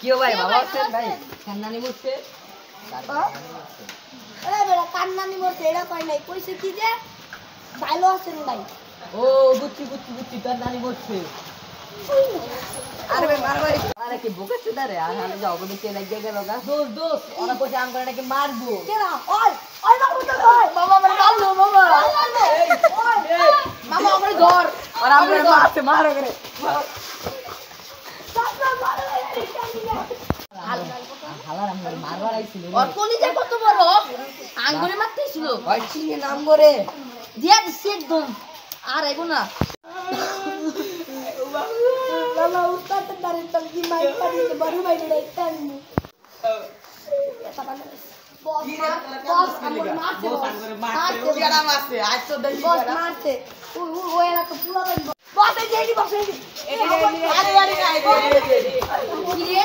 কিও ভাই ভালো আছেন ভাই? কান্নানি মরছে। আরে বেটা কান্নানি মরছে এটা কই নাই কইছে কি যে ভালো আছেন ভাই। ও বুঝছি তোর নানি মরছে। আরে ভাই মার ভাই আরে কি বকেছে না রে? আর হালে যাও বলে কে লাগিয়ে গেল গা। দোস ওরা কইছে আম করে নাকি মারবো। কেনা ওই ওই বাবু তো ওই বাবা আমারে মারলো বাবা। ওই মামা আমারে ধর আর আমারে মারছে মারো করে। সাতটা মারে হালার আমারে মারবার আইছিল। ওর কলিজা কত বড় আঙ্গুরে মারতেছিল ভাই চিনে নাম করে দিয়া দিছে একদম আর আইবো না বাবা উস্তাদ দাঁড়ে তো কি মাইক পানি বড় বাইরে রাইতা নি বস আমার মারছে মারছে আজ তো দেখি বস মারছে ওই এরা তো পুরো বস এই যে বস এই আরে আরে আরে কি রে